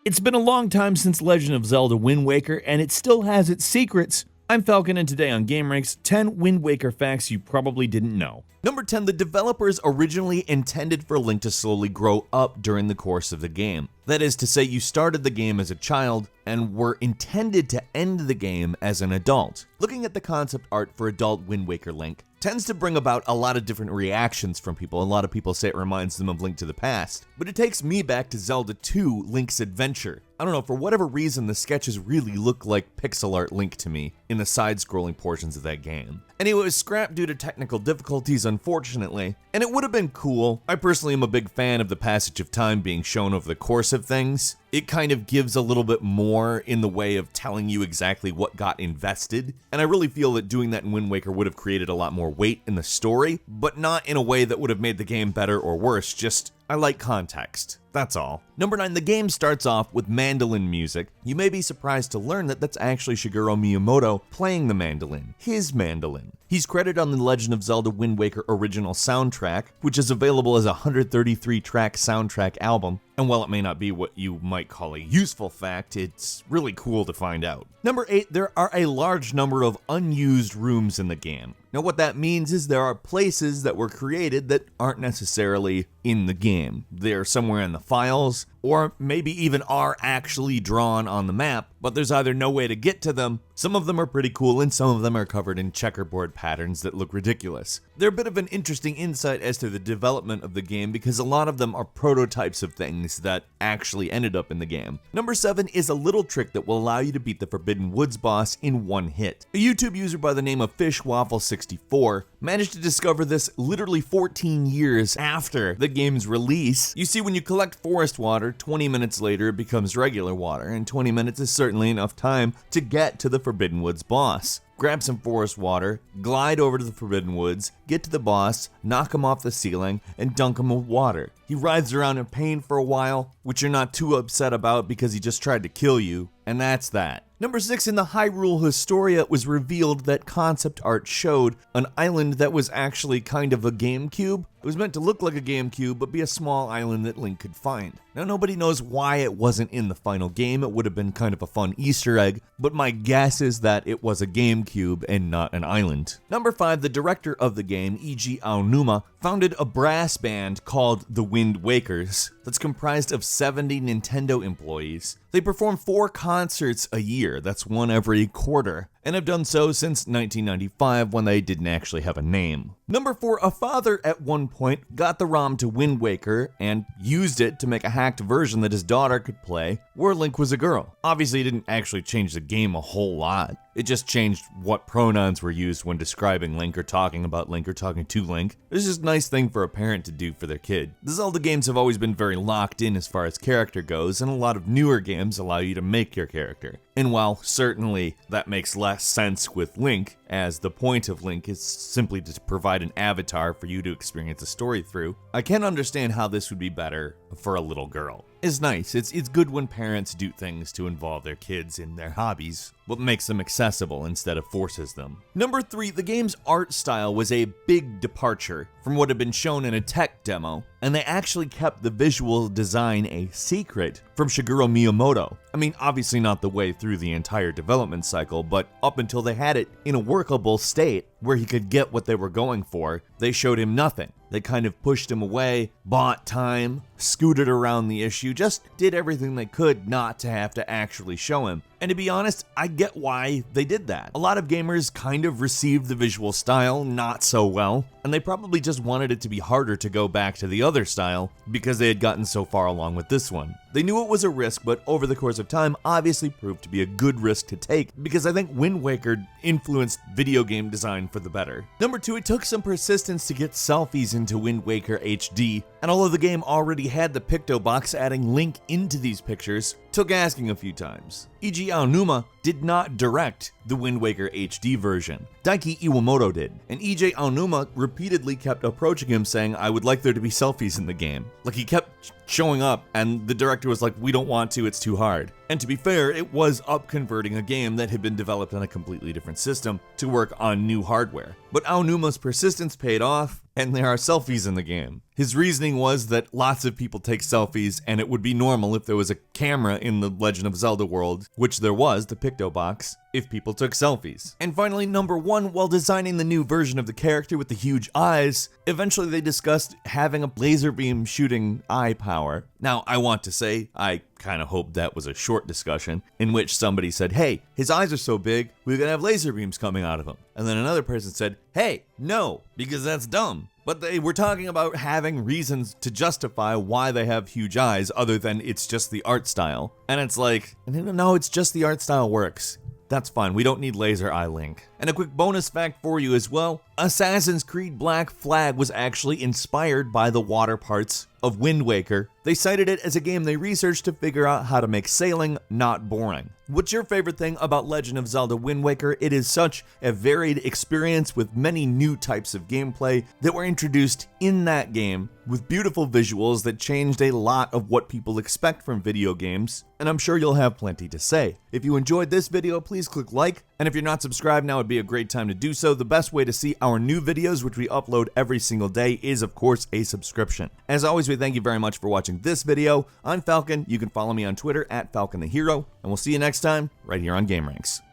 It's been a long time since Legend of Zelda Wind Waker, and it still has its secrets. I'm Falcon, and today on gameranx, 10 Wind Waker facts you probably didn't know. Number 10, the developers originally intended for Link to slowly grow up during the course of the game. That is to say, you started the game as a child and were intended to end the game as an adult. Looking at the concept art for adult Wind Waker Link tends to bring about a lot of different reactions from people. A lot of people say it reminds them of Link to the Past, but it takes me back to Zelda 2: Link's Adventure. I don't know, for whatever reason, the sketches really look like pixel art Link to me in the side-scrolling portions of that game. Anyway, it was scrapped due to technical difficulties, unfortunately, and it would have been cool. I personally am a big fan of the passage of time being shown over the course of things. It kind of gives a little bit more in the way of telling you exactly what got invested, and I really feel that doing that in Wind Waker would have created a lot more weight in the story, but not in a way that would have made the game better or worse, just I like context. That's all. Number 9, the game starts off with mandolin music. You may be surprised to learn that that's actually Shigeru Miyamoto playing the mandolin, his mandolin. He's credited on the Legend of Zelda Wind Waker original soundtrack, which is available as a 133-track soundtrack album, and while it may not be what you might call a useful fact, it's really cool to find out. Number 8, there are a large number of unused rooms in the game. Now what that means is there are places that were created that aren't necessarily in the game. They're somewhere in the files, or maybe even are actually drawn on the map, but there's either no way to get to them. Some of them are pretty cool, and some of them are covered in checkerboard patterns that look ridiculous. They're a bit of an interesting insight as to the development of the game because a lot of them are prototypes of things that actually ended up in the game. Number 7 is a little trick that will allow you to beat the Forbidden Woods boss in one hit. A YouTube user by the name of FishWaffle64 managed to discover this literally 14 years after the game's release. You see, when you collect forest water, 20 minutes later it becomes regular water, and 20 minutes is certainly enough time to get to the Forbidden Woods boss. Grab some forest water, glide over to the Forbidden Woods, get to the boss, knock him off the ceiling, and dunk him with water. He writhes around in pain for a while, which you're not too upset about because he just tried to kill you, and that's that. Number 6, in the Hyrule Historia, it was revealed that concept art showed an island that was actually kind of a Gamecube. It was meant to look like a Gamecube, but be a small island that Link could find. Now, nobody knows why it wasn't in the final game. It would have been kind of a fun Easter egg, but my guess is that it was a Gamecube and not an island. Number 5, the director of the game, Eiji Aonuma, founded a brass band called the Wind Wakers that's comprised of 70 Nintendo employees. They perform 4 concerts a year, that's one every quarter, and have done so since 1995 when they didn't actually have a name. Number 4, a father at one point got the ROM to Wind Waker and used it to make a hacked version that his daughter could play where Link was a girl. Obviously, it didn't actually change the game a whole lot. It just changed what pronouns were used when describing Link or talking about Link or talking to Link. It's just a nice thing for a parent to do for their kid. The Zelda games have always been very locked in as far as character goes, and a lot of newer games allow you to make your character. And while certainly that makes less sense with Link, as the point of Link is simply to provide an avatar for you to experience a story through, I can understand how this would be better for a little girl. It's nice. It's good when parents do things to involve their kids in their hobbies, but makes them accessible instead of forces them. Number 3, the game's art style was a big departure from what had been shown in a tech demo, and they actually kept the visual design a secret from Shigeru Miyamoto. I mean, obviously not the way through the entire development cycle, but up until they had it in a workable state where he could get what they were going for, they showed him nothing. They kind of pushed him away, bought time, scooted around the issue, just did everything they could not to have to actually show him. And to be honest, I get why they did that. A lot of gamers kind of received the visual style not so well, and they probably just wanted it to be harder to go back to the other style because they had gotten so far along with this one. They knew it was a risk, but over the course of time obviously proved to be a good risk to take because I think Wind Waker influenced video game design for the better. Number 2, it took some persistence to get Selfies into Wind Waker HD, and although the game already had the Picto box, adding Link into these pictures took asking a few times. Eiji Aonuma did not direct the Wind Waker HD version. Daiki Iwamoto did, and EJ Aonuma repeatedly kept approaching him saying, I would like there to be selfies in the game. Like, he kept showing up, and the director was like, we don't want to, it's too hard. And to be fair, it was upconverting a game that had been developed on a completely different system to work on new hardware. But Aonuma's persistence paid off, and there are selfies in the game. His reasoning was that lots of people take selfies, and it would be normal if there was a camera in the Legend of Zelda world, which there was, the Picto Box, if people took selfies. And finally, number 1, while designing the new version of the character with the huge eyes, eventually they discussed having a laser beam shooting eye power. Now, I want to say, I kind of hoped that was a short discussion in which somebody said, hey, his eyes are so big, we're gonna have laser beams coming out of them. And then another person said, hey, no, because that's dumb. But they were talking about having reasons to justify why they have huge eyes other than it's just the art style. And it's like, no, it's just the art style works. That's fine, we don't need laser eye Link. And a quick bonus fact for you as well, Assassin's Creed Black Flag was actually inspired by the water parts of Wind Waker. They cited it as a game they researched to figure out how to make sailing not boring. What's your favorite thing about Legend of Zelda Wind Waker? It is such a varied experience with many new types of gameplay that were introduced in that game, with beautiful visuals that changed a lot of what people expect from video games, and I'm sure you'll have plenty to say. If you enjoyed this video, please click like, and if you're not subscribed, now would be a great time to do so. The best way to see our new videos, which we upload every single day, is of course a subscription. As always, we thank you very much for watching this video. I'm Falcon. You can follow me on Twitter at FalconTheHero, and we'll see you next time right here on GameRanx.